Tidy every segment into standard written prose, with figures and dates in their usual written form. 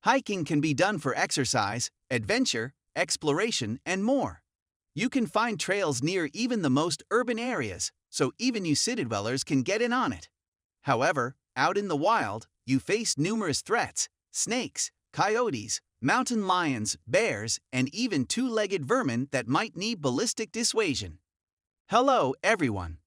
Hiking can be done for exercise, adventure, exploration, and more. You can find trails near even the most urban areas, so even you city dwellers can get in on it. However, out in the wild, you face numerous threats: snakes, coyotes, mountain lions, bears, and even two-legged vermin that might need ballistic dissuasion. Hello, everyone.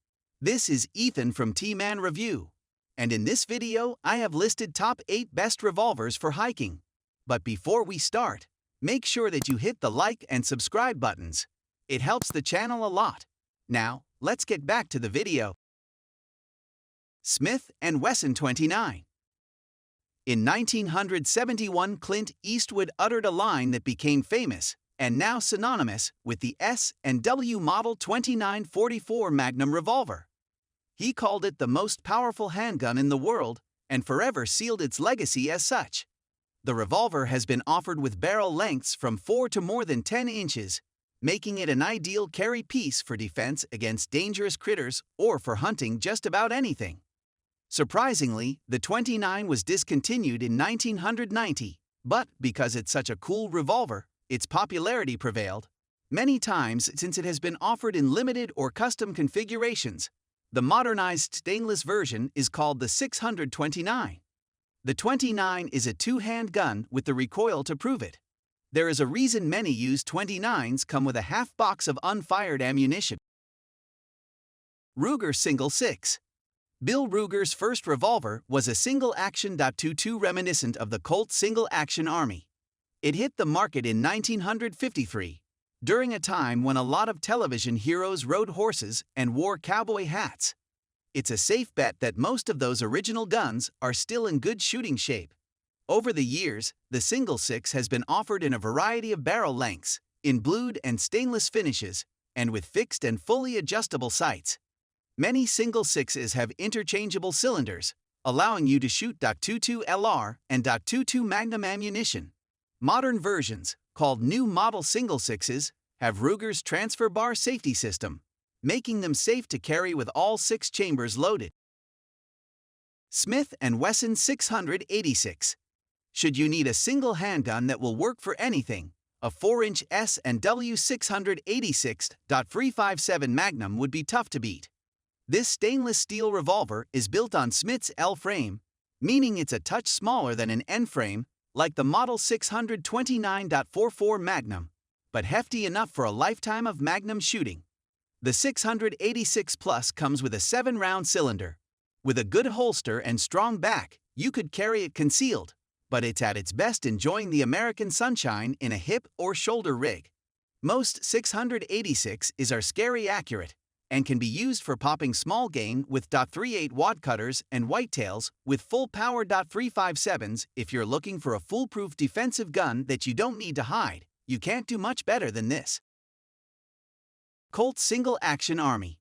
This is Ethan from T-Man Review. And in this video, I have listed top 8 best revolvers for hiking. But before we start, make sure that you hit the like and subscribe buttons. It helps the channel a lot. Now, let's get back to the video. Smith & Wesson 29. In 1971, Clint Eastwood uttered a line that became famous, and now synonymous, with the S&W Model 2944 Magnum revolver. He called it the most powerful handgun in the world, and forever sealed its legacy as such. The revolver has been offered with barrel lengths from 4 to more than 10 inches, making it an ideal carry piece for defense against dangerous critters or for hunting just about anything. Surprisingly, the 29 was discontinued in 1990, but because it's such a cool revolver, its popularity prevailed. Many times since it has been offered in limited or custom configurations. The modernized stainless version is called the 629. The 29 is a two-hand gun with the recoil to prove it. There is a reason many use 29s come with a half box of unfired ammunition. Ruger Single 6. Bill Ruger's first revolver was a single-action .22 reminiscent of the Colt single-action Army. It hit the market in 1953, during a time when a lot of television heroes rode horses and wore cowboy hats. It's a safe bet that most of those original guns are still in good shooting shape. Over the years, the Single 6 has been offered in a variety of barrel lengths, in blued and stainless finishes, and with fixed and fully adjustable sights. Many Single 6s have interchangeable cylinders, allowing you to shoot .22 LR and .22 Magnum ammunition. Modern versions, called New Model Single 6s, have Ruger's transfer bar safety system, making them safe to carry with all 6 chambers loaded. Smith & Wesson 686. Should you need a single handgun that will work for anything, a 4-inch S&W 686.357 Magnum would be tough to beat. This stainless steel revolver is built on Smith's L frame, meaning it's a touch smaller than an N frame, like the Model 629.44 Magnum, but hefty enough for a lifetime of Magnum shooting. The 686 Plus comes with a 7-round cylinder. With a good holster and strong back, you could carry it concealed, but it's at its best enjoying the American sunshine in a hip or shoulder rig. Most 686s are scary accurate, and can be used for popping small game with .38 wad cutters and whitetails with full power .357s. If you're looking for a foolproof defensive gun that you don't need to hide, you can't do much better than this. Colt Single Action Army.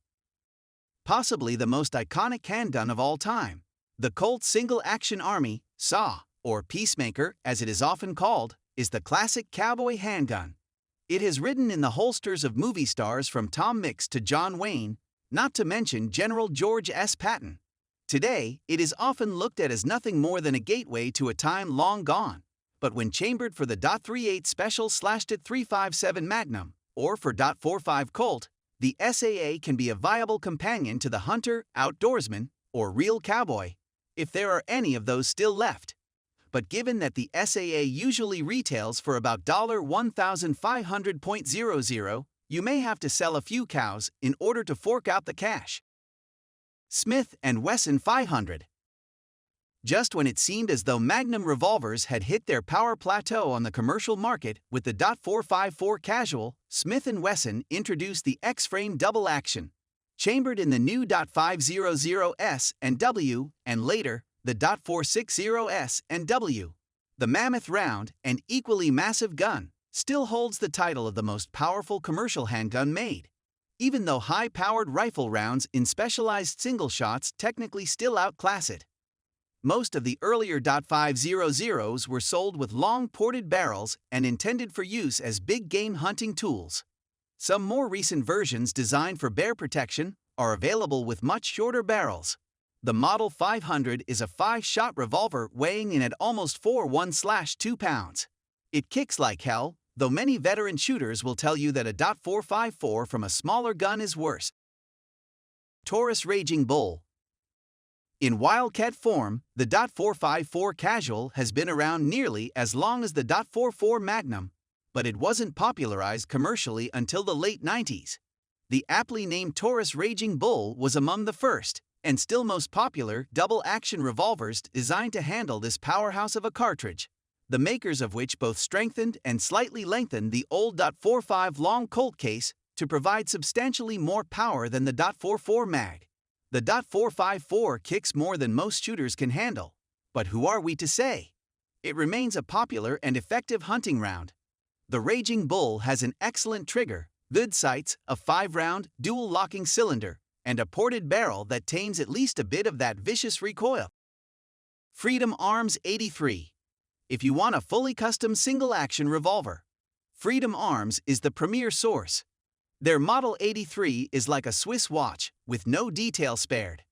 Possibly the most iconic handgun of all time, the Colt Single Action Army, SAW, or Peacemaker as it is often called, is the classic cowboy handgun. It has ridden in the holsters of movie stars from Tom Mix to John Wayne, not to mention General George S. Patton. Today, it is often looked at as nothing more than a gateway to a time long gone, but when chambered for the .38 Special /357 Magnum, or for .45 Colt, the SAA can be a viable companion to the hunter, outdoorsman, or real cowboy, if there are any of those still left. But given that the SAA usually retails for about $1,500.00, you may have to sell a few cows in order to fork out the cash. Smith & Wesson 500. Just when it seemed as though Magnum revolvers had hit their power plateau on the commercial market with the .454 Casual, Smith & Wesson introduced the X-Frame Double Action, chambered in the new .500S&W, and later, the .460S&W. The mammoth round and equally massive gun still holds the title of the most powerful commercial handgun made, even though high-powered rifle rounds in specialized single shots technically still outclass it. Most of the earlier .500s were sold with long ported barrels and intended for use as big game hunting tools. Some more recent versions designed for bear protection are available with much shorter barrels. The Model 500 is a 5-shot revolver weighing in at almost 4.1/2 pounds. It kicks like hell, though many veteran shooters will tell you that a .454 from a smaller gun is worse. TAURUS Raging Bull. In wildcat form, the .454 Casual has been around nearly as long as the .44 Magnum, but it wasn't popularized commercially until the late 90s. The aptly named TAURUS Raging Bull was among the first, and still most popular, double-action revolvers designed to handle this powerhouse of a cartridge, the makers of which both strengthened and slightly lengthened the old .45 long Colt case to provide substantially more power than the .44 mag. The .454 kicks more than most shooters can handle, but who are we to say? It remains a popular and effective hunting round. The Raging Bull has an excellent trigger, good sights, a 5-round, dual-locking cylinder, and a ported barrel that tames at least a bit of that vicious recoil. Freedom Arms 83. If you want a fully custom single-action revolver, Freedom Arms is the premier source. Their Model 83 is like a Swiss watch, with no detail spared.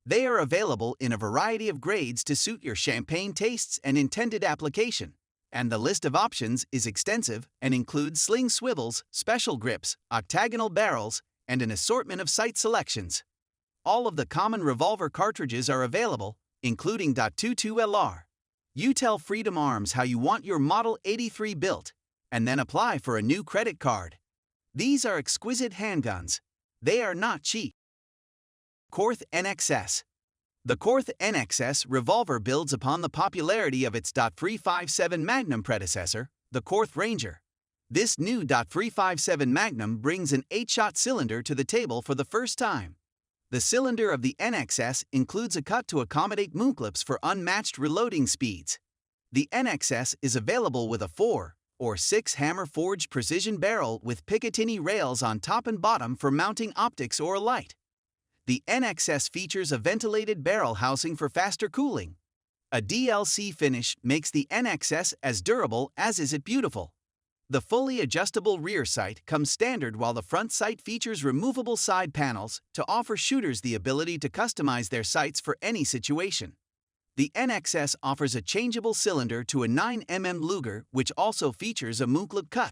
They are available in a variety of grades to suit your champagne tastes and intended application, and the list of options is extensive and includes sling swivels, special grips, octagonal barrels, and an assortment of sight selections. All of the common revolver cartridges are available, including .22 LR. You tell Freedom Arms how you want your Model 83 built, and then apply for a new credit card. These are exquisite handguns. They are not cheap. KORTH NXS. The KORTH NXS revolver builds upon the popularity of its .357 Magnum predecessor, the KORTH Ranger. This new .357 Magnum brings an 8-shot cylinder to the table for the first time. The cylinder of the NXS includes a cut to accommodate moon clips for unmatched reloading speeds. The NXS is available with a 4 or 6 hammer-forged precision barrel with Picatinny rails on top and bottom for mounting optics or a light. The NXS features a ventilated barrel housing for faster cooling. A DLC finish makes the NXS as durable as is it beautiful. The fully adjustable rear sight comes standard, while the front sight features removable side panels to offer shooters the ability to customize their sights for any situation. The NXS offers a changeable cylinder to a 9mm Luger, which also features a moon clip cut.